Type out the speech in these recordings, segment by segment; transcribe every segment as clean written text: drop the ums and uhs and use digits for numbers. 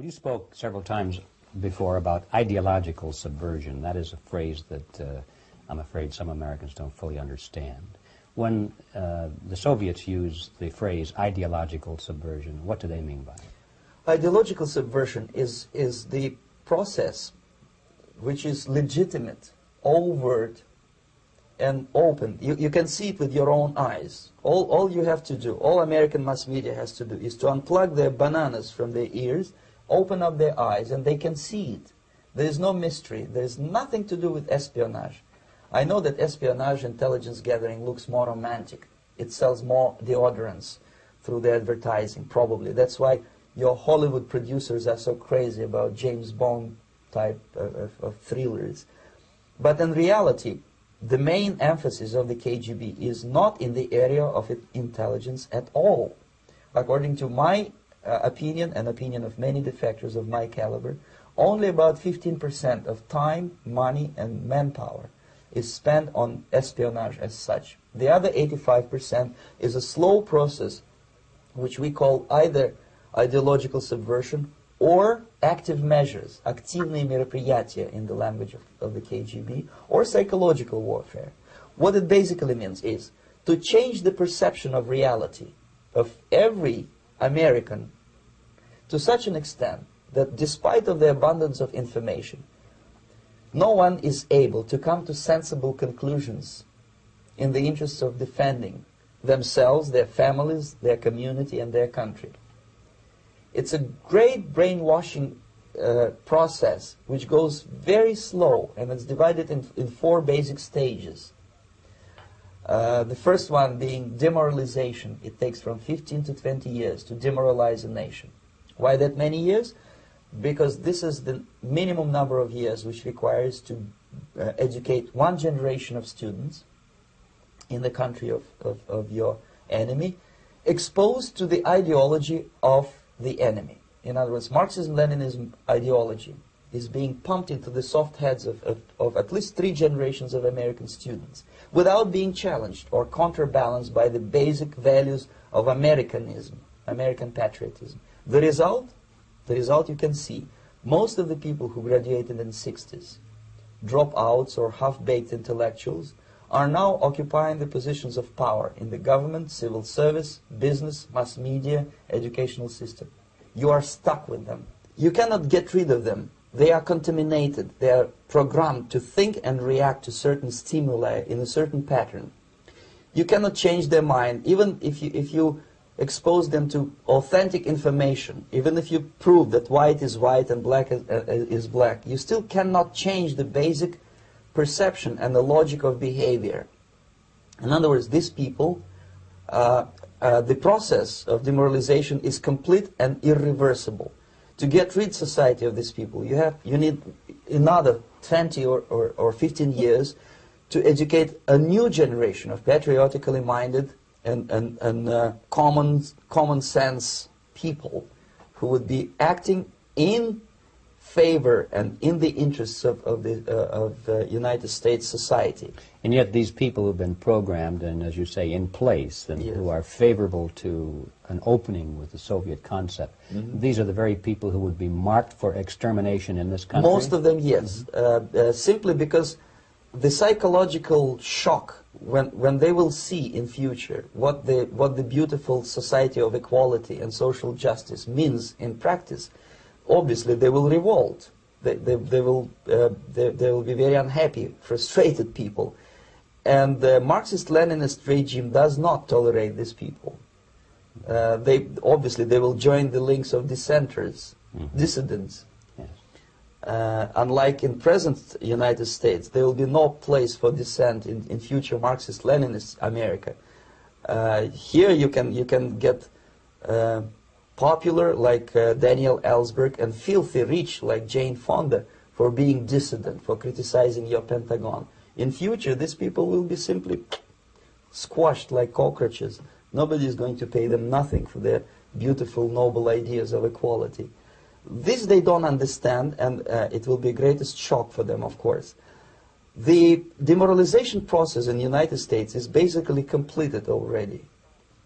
Well, you spoke several times before about ideological subversion. That is a phrase that I'm afraid some Americans don't fully understand. When the Soviets use the phrase ideological subversion, what do they mean by it? Ideological subversion is the process which is legitimate, overt, and open. You can see it with your own eyes. All you have to do, all American mass media has to do, is to unplug their bananas from their ears, open up their eyes, and they can see it. There is no mystery. There is nothing to do with espionage. I know that espionage intelligence gathering looks more romantic. It sells more deodorants through the advertising, probably. That's why your Hollywood producers are so crazy about James Bond type of thrillers. But in reality, the main emphasis of the KGB is not in the area of intelligence at all. According to my opinion and opinion of many defectors of my caliber, only about 15% of time, money, and manpower is spent on espionage as such. The other 85% is a slow process which we call either ideological subversion or active measures, активные мероприятия in the language of the KGB, or psychological warfare. What it basically means is to change the perception of reality of every American to such an extent that despite of the abundance of information, no one is able to come to sensible conclusions in the interests of defending themselves, their families, their community, and their country. It's a great brainwashing process which goes very slow, and it's divided in four basic stages. The first one being demoralization. It takes from 15 to 20 years to demoralize a nation. Why that many years? Because this is the minimum number of years which requires to educate one generation of students in the country of your enemy, exposed to the ideology of the enemy. In other words, Marxism-Leninism ideology is being pumped into the soft heads of at least 3 generations of American students without being challenged or counterbalanced by the basic values of Americanism, American patriotism. The result you can see. Most of the people who graduated in the 60s, dropouts or half-baked intellectuals, are now occupying the positions of power in the government, civil service, business, mass media, educational system. You are stuck with them. You cannot get rid of them. They are contaminated. They are programmed to think and react to certain stimuli in a certain pattern. You cannot change their mind, even if you expose them to authentic information, even if you prove that white is white and black is black, you still cannot change the basic perception and the logic of behavior. In other words, these people, the process of demoralization is complete and irreversible. To get rid society of these people, you need another 20 or 15 years to educate a new generation of patriotically minded and common sense people who would be acting in favor and in the interests of the United States society. And yet these people who've been programmed and, as you say, in place, and yes, who are favorable to an opening with the Soviet concept, these are the very people who would be marked for extermination in this country? Most of them, yes. Simply because the psychological shock when they will see in future what the beautiful society of equality and social justice means in practice, obviously they will revolt. They will be very unhappy, frustrated people, and the Marxist-Leninist regime does not tolerate these people. They will join the links of dissenters, dissidents. Unlike in present United States, there will be no place for dissent in future Marxist-Leninist America. Here you can get popular like Daniel Ellsberg and filthy rich like Jane Fonda for being dissident, for criticizing your Pentagon. In future, these people will be simply squashed like cockroaches. Nobody is going to pay them nothing for their beautiful, noble ideas of equality. This they don't understand, and it will be greatest shock for them, of course. The demoralization process in the United States is basically completed already.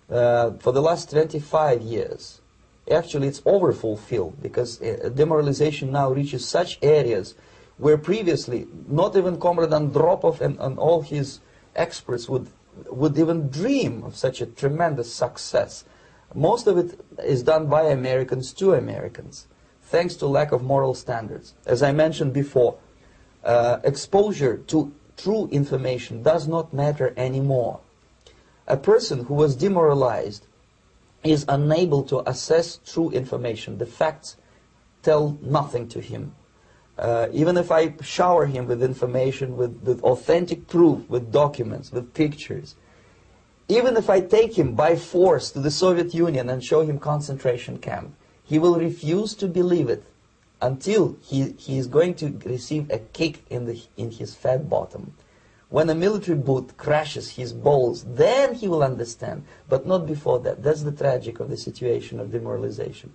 For the last 25 years, Actually, it's overfulfilled, because demoralization now reaches such areas where previously not even Comrade Andropov and all his experts would even dream of such a tremendous success. Most of it is done by Americans to Americans, thanks to lack of moral standards. As I mentioned before, exposure to true information does not matter anymore. A person who was demoralized is unable to assess true information. The facts tell nothing to him. Even if I shower him with information, with authentic proof, with documents, with pictures, even if I take him by force to the Soviet Union and show him concentration camp, he will refuse to believe it until he is going to receive a kick in his fat bottom. When a military boot crashes his balls, then he will understand, but not before that. That's the tragic of the situation of demoralization.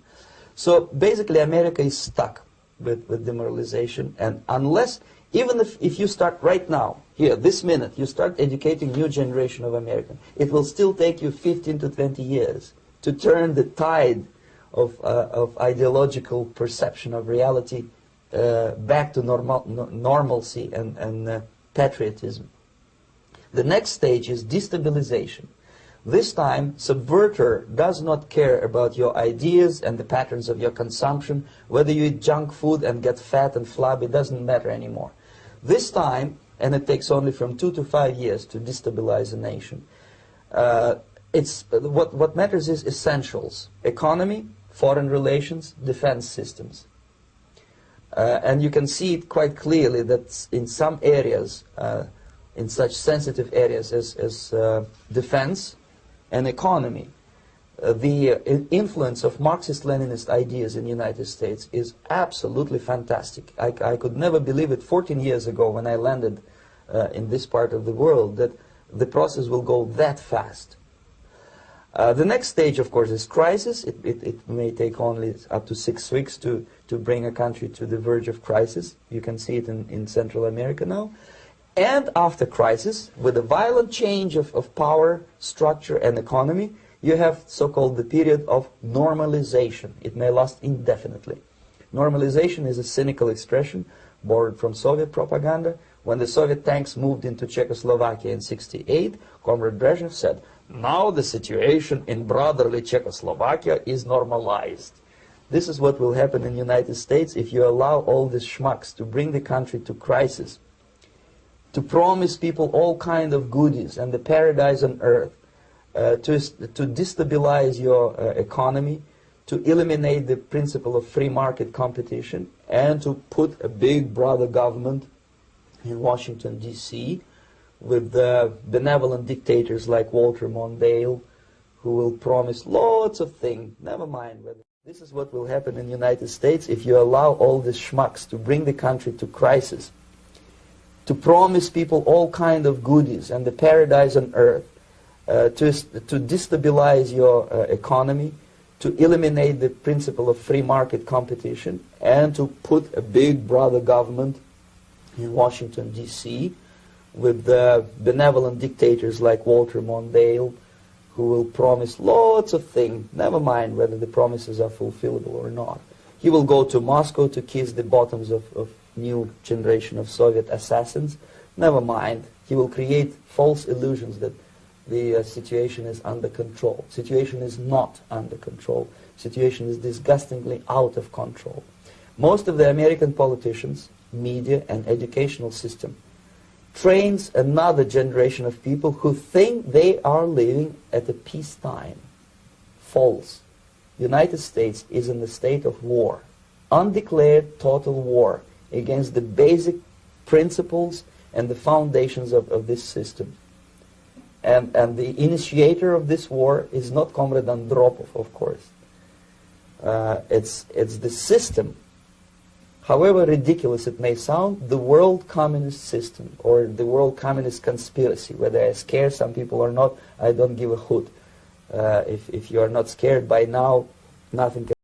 So basically America is stuck with demoralization, and unless, even if you start right now, here, this minute, you start educating new generation of Americans, it will still take you 15 to 20 years to turn the tide of ideological perception of reality back to normalcy and patriotism. The next stage is destabilization. This time, subverter does not care about your ideas and the patterns of your consumption. Whether you eat junk food and get fat and flabby, doesn't matter anymore. This time, and it takes only from 2 to 5 years to destabilize a nation, what matters is essentials: economy, foreign relations, defense systems. And you can see it quite clearly that in some areas, in such sensitive areas as defense and economy, the influence of Marxist-Leninist ideas in the United States is absolutely fantastic. I could never believe it 14 years ago when I landed in this part of the world, that the process will go that fast. The next stage, of course, is crisis. It may take only up to 6 weeks to bring a country to the verge of crisis. You can see it in Central America now. And after crisis, with a violent change of power, structure, and economy, you have so-called the period of normalization. It may last indefinitely. Normalization is a cynical expression borrowed from Soviet propaganda. When the Soviet tanks moved into Czechoslovakia in '68, Comrade Brezhnev said, "Now the situation in brotherly Czechoslovakia is normalized." This is what will happen in the United States if you allow all these schmucks to bring the country to crisis, to promise people all kind of goodies and the paradise on earth, to destabilize your economy, to eliminate the principle of free market competition, and to put a big brother government in Washington, D.C., with benevolent dictators like Walter Mondale, who will promise lots of things. Never mind whether. This is what will happen in the United States if you allow all these schmucks to bring the country to crisis, to promise people all kind of goodies and the paradise on earth, to destabilize your economy, to eliminate the principle of free market competition, and to put a big brother government in Washington, D.C., with benevolent dictators like Walter Mondale, who will promise lots of things, never mind whether the promises are fulfillable or not. He will go to Moscow to kiss the bottoms of new generation of Soviet assassins, never mind. He will create false illusions that the situation is under control. Situation is not under control. Situation is disgustingly out of control. Most of the American politicians, media, and educational system trains another generation of people who think they are living at a peacetime. False. The United States is in a state of war, undeclared total war against the basic principles and the foundations of this system. And the initiator of this war is not Comrade Andropov, of course. It's the system. However ridiculous it may sound, the world communist system or the world communist conspiracy, whether I scare some people or not, I don't give a hoot. If you are not scared by now, nothing can